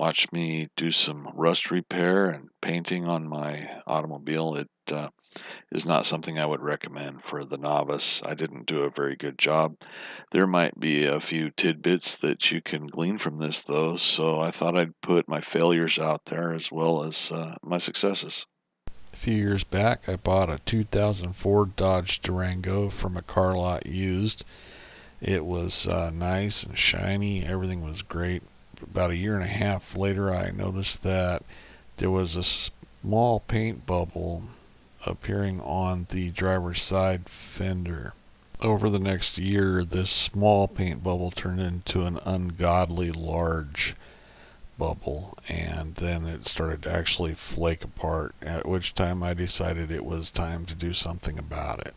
watch me do some rust repair and painting on my automobile. It is not something I would recommend for the novice. I didn't do a very good job. There might be a few tidbits that you can glean from this, though, so I thought I'd put my failures out there as well as my successes. A few years back, I bought a 2004 Dodge Durango from a car lot used. It was nice and shiny. Everything was great. About a year and a half later, I noticed that there was a small paint bubble appearing on the driver's side fender. Over the next year, this small paint bubble turned into an ungodly large bubble, and then it started to actually flake apart, at which time I decided it was time to do something about it.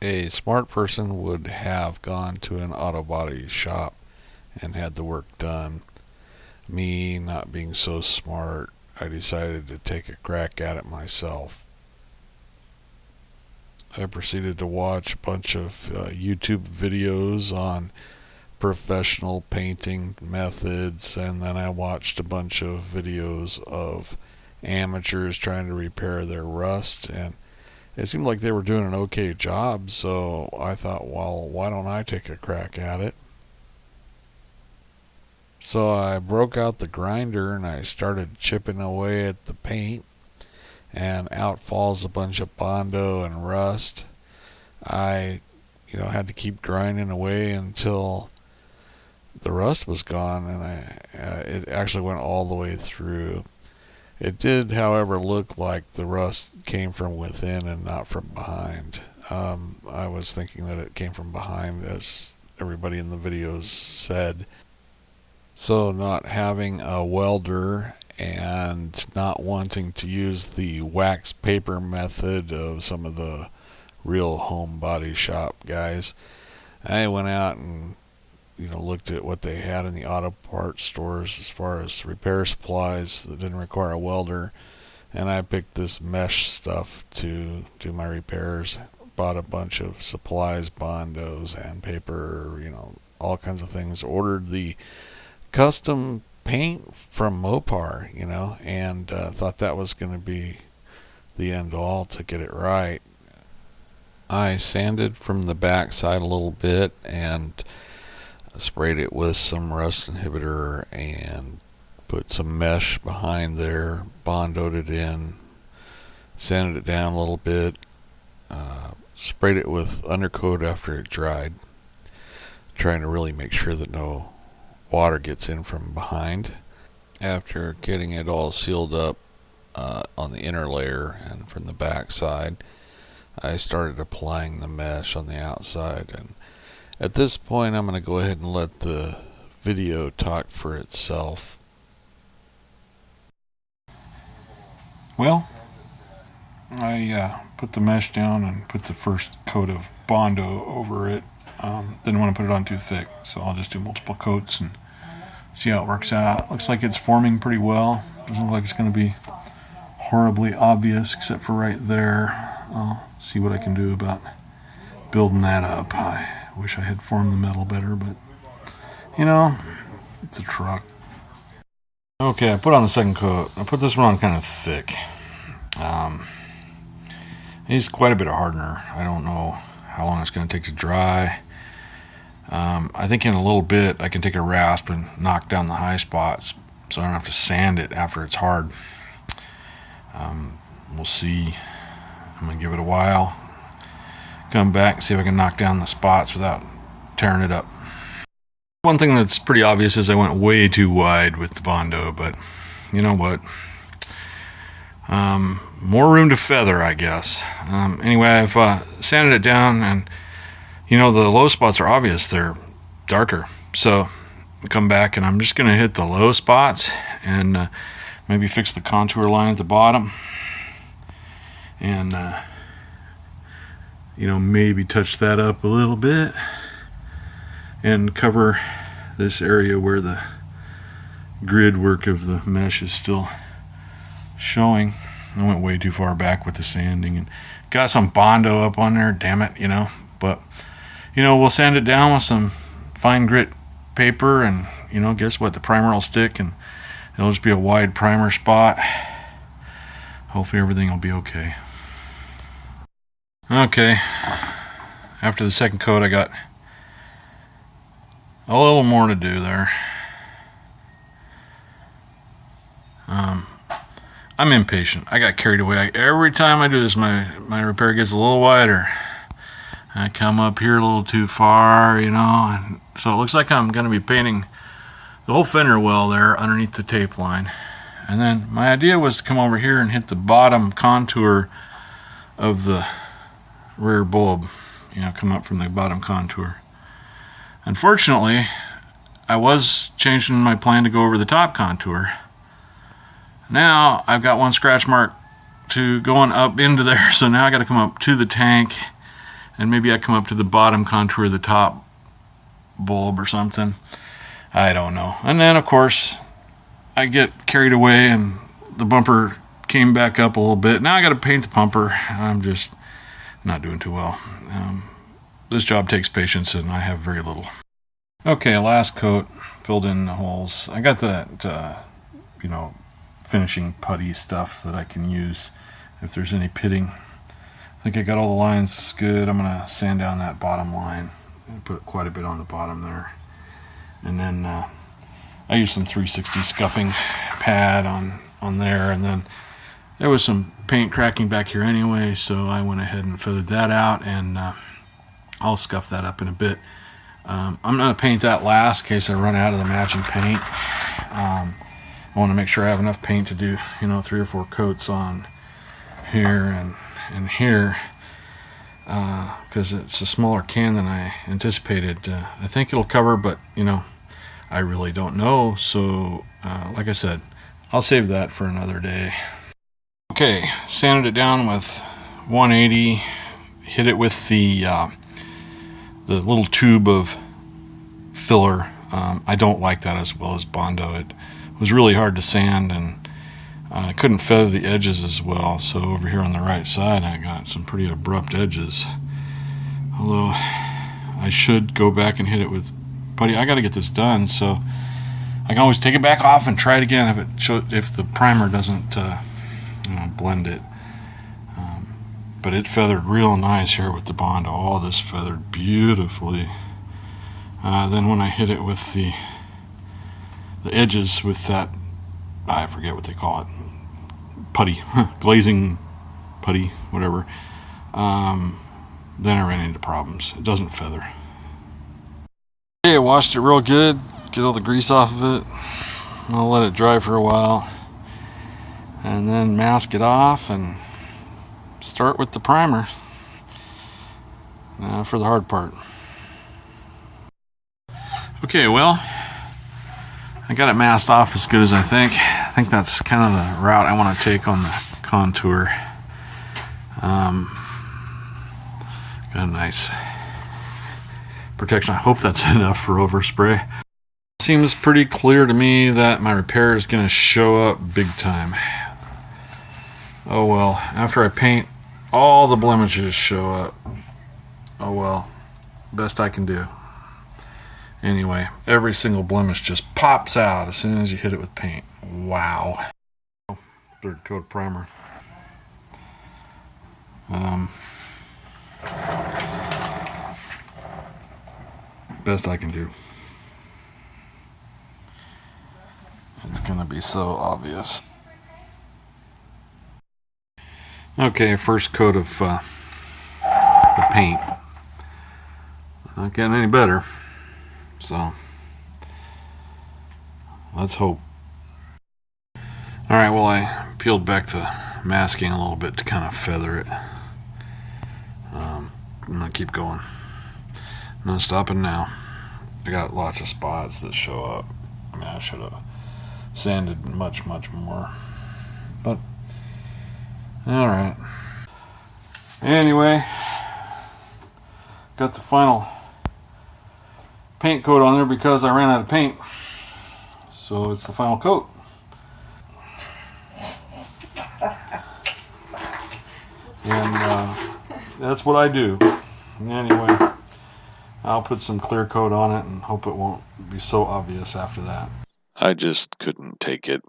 A smart person would have gone to an auto body shop and had the work done. Me, not being so smart, I decided to take a crack at it myself. I proceeded to watch a bunch of YouTube videos on professional painting methods, and then I watched a bunch of videos of amateurs trying to repair their rust, and it seemed like they were doing an okay job, so I thought, well, why don't I take a crack at it? So I broke out the grinder and I started chipping away at the paint, and out falls a bunch of Bondo and rust. I had to keep grinding away until the rust was gone, and it actually went all the way through. It did, however, look like the rust came from within and not from behind. I was thinking that it came from behind, as everybody in the videos said. So not having a welder and not wanting to use the wax paper method of some of the real home body shop guys, I went out and looked at what they had in the auto parts stores as far as repair supplies that didn't require a welder, and I picked this mesh stuff to do my repairs. Bought a bunch of supplies, Bondo, Sandpaper, all kinds of things. Ordered the custom paint from Mopar, and thought that was going to be the end all to get it right. I sanded from the back side a little bit and sprayed it with some rust inhibitor and put some mesh behind there, bondoed it in, sanded it down a little bit, sprayed it with undercoat after it dried, trying to really make sure that no water gets in from behind. After getting it all sealed up on the inner layer and from the back side, I started applying the mesh on the outside, and at this point I'm going to go ahead and let the video talk for itself. Well, I put the mesh down and put the first coat of Bondo over it. Didn't want to put it on too thick, so I'll just do multiple coats and see how it works out. Looks like it's forming pretty well. Doesn't look like it's going to be horribly obvious except for right there. I'll see what I can do about building that up. I wish I had formed the metal better, but it's a truck. Okay, I put on the second coat. I put this one on kind of thick. It's quite a bit of hardener. I don't know how long it's going to take to dry. I think in a little bit I can take a rasp and knock down the high spots so I don't have to sand it after it's hard. We'll see. I'm going to give it a while. Come back and see if I can knock down the spots without tearing it up. One thing that's pretty obvious is I went way too wide with the Bondo, but you know what? More room to feather, I guess. Anyway, I've sanded it down, and the low spots are obvious. They're darker. So I come back and I'm just going to hit the low spots and maybe fix the contour line at the bottom. And maybe touch that up a little bit and cover this area where the grid work of the mesh is still showing. I went way too far back with the sanding and got some Bondo up on there, damn it, but we'll sand it down with some fine grit paper, and guess what, the primer will stick, and It'll just be a wide primer spot. Hopefully everything will be okay. Okay, after the second coat I got a little more to do there. I'm impatient. I got carried away. Every time I do this, my repair gets a little wider. I come up here a little too far, you know, and so it looks like I'm going to be painting the whole fender well there underneath the tape line. And then my idea was to come over here and hit the bottom contour of the rear bulb, you know, come up from the bottom contour. Unfortunately, I was changing my plan to go over the top contour. Now I've got one scratch mark to going up into there, so now I got to come up to the tank, and maybe I come up to the bottom contour of the top bulb or something. I don't know. And then of course I get carried away and the bumper came back up a little bit. Now I got to paint the bumper. I'm just not doing too well. This job takes patience and I have very little. Okay, last coat, filled in the holes. I got that you know, finishing putty stuff that I can use if there's any pitting. I think I got all the lines good. I'm gonna sand down that bottom line and put quite a bit on the bottom there. And then I used some 360 scuffing pad on there, and then there was some paint cracking back here anyway, so I went ahead and feathered that out, and I'll scuff that up in a bit. I'm gonna paint that last in case I run out of the matching paint. I want to make sure I have enough paint to do, you know, 3 or 4 coats on here and here, because it's a smaller can than I anticipated. I think it'll cover, but you know, I really don't know. So like I said, I'll save that for another day. Okay, sanded it down with 180, hit it with the little tube of filler. I don't like that as well as Bondo. It was really hard to sand, and I couldn't feather the edges as well. So over here on the right side I got some pretty abrupt edges, although I should go back and hit it with putty. I got to get this done so I can always take it back off and try it again if the primer doesn't you know, blend it. But it feathered real nice here with the Bondo. All this feathered beautifully. Then when I hit it with the edges with that, I forget what they call it, putty, glazing putty, whatever, then I ran into problems. It doesn't feather. Okay, I washed it real good, get all the grease off of it. I'll let it dry for a while and then mask it off and start with the primer for the hard part. Okay, well, I got it masked off as good as I think. I think that's kind of the route I want to take on the contour. Got a nice protection. I hope that's enough for overspray. Seems pretty clear to me that my repair is going to show up big time. Oh well, after I paint, all the blemishes show up. Oh well, best I can do. Anyway, every single blemish just pops out as soon as you hit it with paint. Wow. Third coat primer. Best I can do. It's gonna be so obvious. Okay, first coat of the paint. Not getting any better. So let's hope. Alright, well, I peeled back the masking a little bit to kind of feather it. I'm gonna keep going. I'm not stopping now. I got lots of spots that show up. I mean, I should have sanded much more, but alright. Anyway, got the final paint coat on there because I ran out of paint, so it's the final coat. And that's what I do. Anyway, I'll put some clear coat on it and hope it won't be so obvious after that. I just couldn't take it.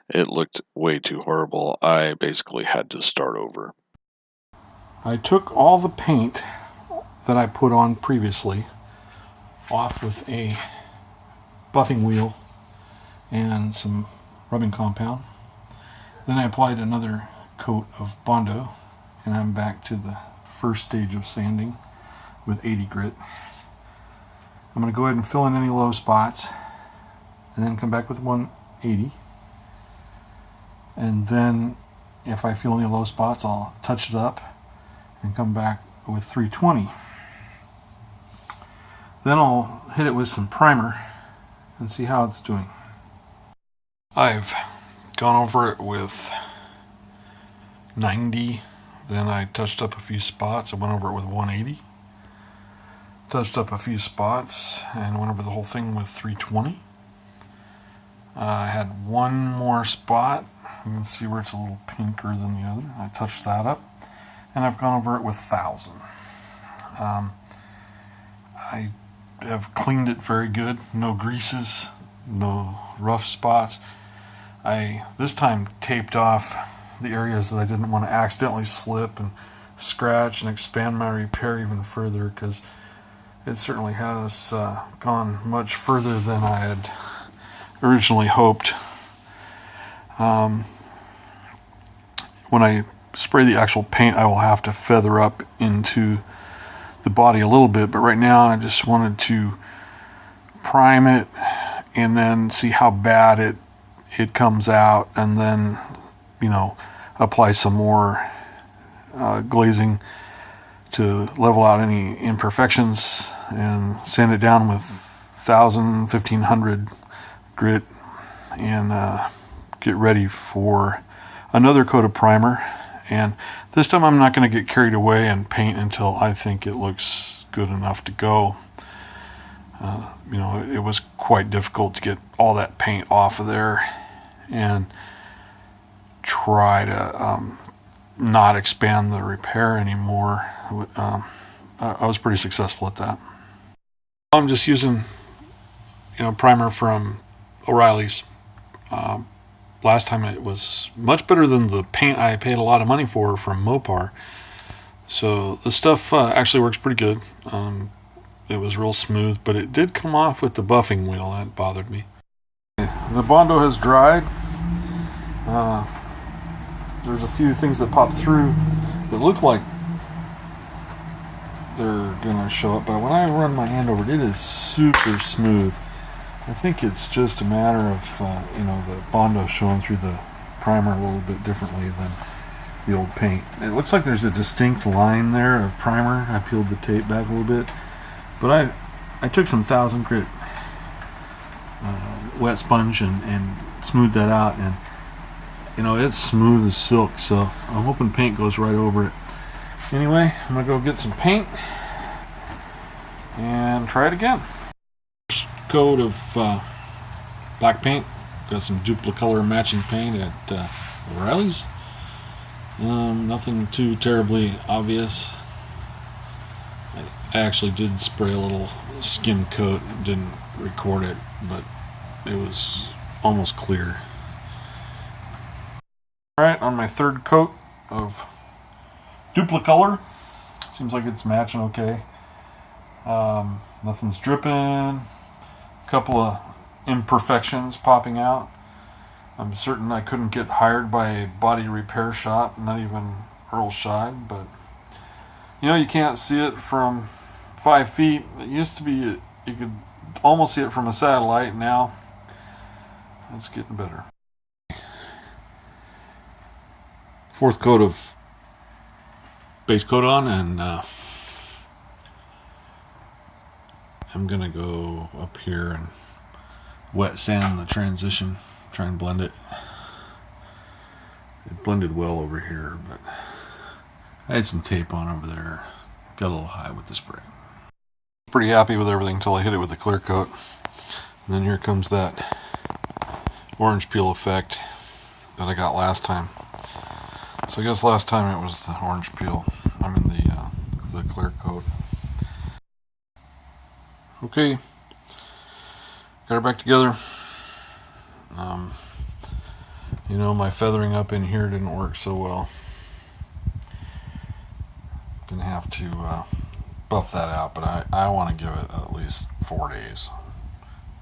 It looked way too horrible. I basically had to start over. I took all the paint that I put on previously off with a buffing wheel and some rubbing compound. Then I applied another coat of Bondo, and I'm back to the first stage of sanding with 80 grit. I'm going to go ahead and fill in any low spots and then come back with 180. And then if I feel any low spots, I'll touch it up and come back with 320. Then I'll hit it with some primer and see how it's doing. I've gone over it with 90, then I touched up a few spots. I went over it with 180, touched up a few spots, and went over the whole thing with 320. I had one more spot. You can see where it's a little pinker than the other. I touched that up, and I've gone over it with 1000. I have cleaned it very good. No greases, no rough spots. I this time taped off the areas that I didn't want to accidentally slip and scratch and expand my repair even further, because it certainly has gone much further than I had originally hoped. When I spray the actual paint, I will have to feather up into the body a little bit, but right now I just wanted to prime it and then see how bad it comes out, and then, you know, apply some more glazing to level out any imperfections and sand it down with 1500 grit and get ready for another coat of primer. And this time I'm not going to get carried away and paint until I think it looks good enough to go. You know, it was quite difficult to get all that paint off of there and try to not expand the repair anymore. I was pretty successful at that. I'm just using, you know, primer from O'Reilly's. Last time it was much better than the paint I paid a lot of money for from Mopar. So this stuff actually works pretty good. It was real smooth, but it did come off with the buffing wheel. That bothered me. The Bondo has dried. There's a few things that pop through that look like they're gonna show up, but when I run my hand over it, it is super smooth. I think it's just a matter of you know, the Bondo showing through the primer a little bit differently than the old paint. It looks like there's a distinct line there of primer. I peeled the tape back a little bit, but I took some 1000 grit wet sponge and smoothed that out, and you know, it's smooth as silk, so I'm hoping paint goes right over it. Anyway, I'm gonna go get some paint and try it again. First coat of black paint. Got some Duplicolor matching paint at O'Reilly's. Nothing too terribly obvious. I actually did spray a little skim coat, didn't record it, but it was almost clear. Alright, on my third coat of Duplicolor. Seems like it's matching okay. Nothing's dripping. A couple of imperfections popping out. I'm certain I couldn't get hired by a body repair shop, not even Earl Scheib, but you know, you can't see it from 5 feet. It used to be, you could almost see it from a satellite. Now it's getting better. Fourth coat of base coat on, and I'm gonna go up here and wet sand the transition, try and blend it. It blended well over here, but I had some tape on over there. Got a little high with the spray. Pretty happy with everything until I hit it with the clear coat. And then here comes that orange peel effect that I got last time. So I guess last time it was the orange peel. I mean the clear coat. Okay, got her back together. You know, my feathering up in here didn't work so well. Gonna have to buff that out, but I want to give it at least 4 days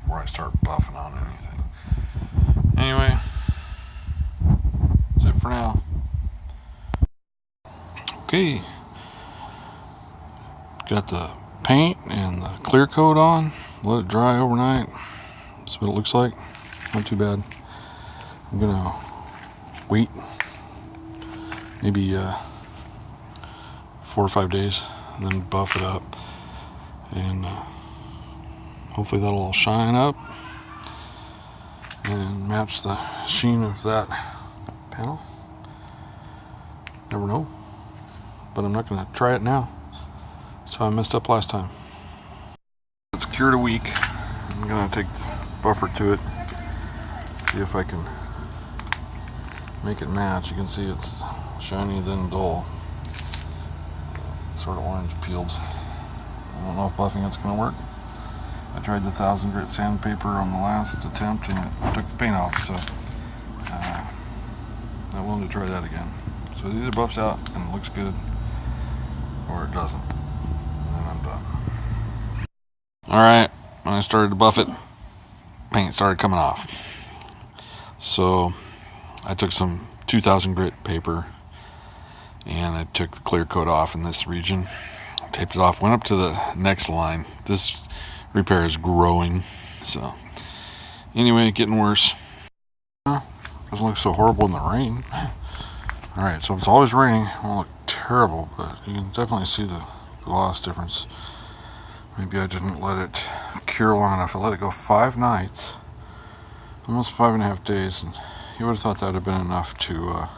before I start buffing on anything. Anyway, that's it for now. Okay, got the paint and the clear coat on. Let it dry overnight. That's what it looks like. Not too bad. I'm gonna wait maybe 4 or 5 days and then buff it up, and hopefully that'll all shine up and match the sheen of that panel. Never know, but I'm not gonna try it now. So I messed up last time. It's cured a week. I'm gonna take the buffer to it, see if I can make it match. You can see it's shiny then dull, sort of orange peeled. I don't know if buffing it's gonna work. I tried the 1000 grit sandpaper on the last attempt and it took the paint off, so I'm willing to try that again. So it either buffs out and it looks good, or it doesn't, and then I'm done. Alright, when I started to buff it, paint started coming off. So I took some 2000 grit paper and I took the clear coat off in this region, taped it off, went up to the next line. This repair is growing, so anyway, getting worse. Doesn't look so horrible in the rain. Alright, so if it's always raining, it won't look terrible, but you can definitely see the gloss difference. Maybe I didn't let it cure long enough. I let it go 5 nights, almost 5.5 days, and you would have thought that would have been enough to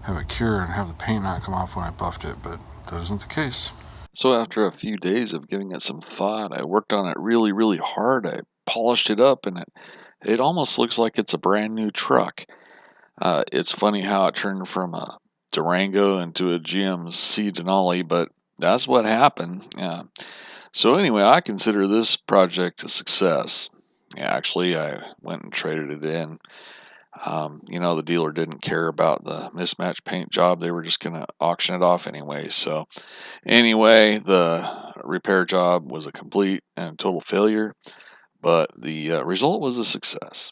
have it cure and have the paint not come off when I buffed it, but that isn't the case. So after a few days of giving it some thought, I worked on it really, really hard. I polished it up, and it almost looks like it's a brand new truck. It's funny how it turned from a Durango into a GMC Denali, but that's what happened. So anyway, I consider this project a success. Yeah, actually, I went and traded it in. The dealer didn't care about the mismatched paint job. They were just going to auction it off anyway. So anyway, the repair job was a complete and total failure, but the result was a success.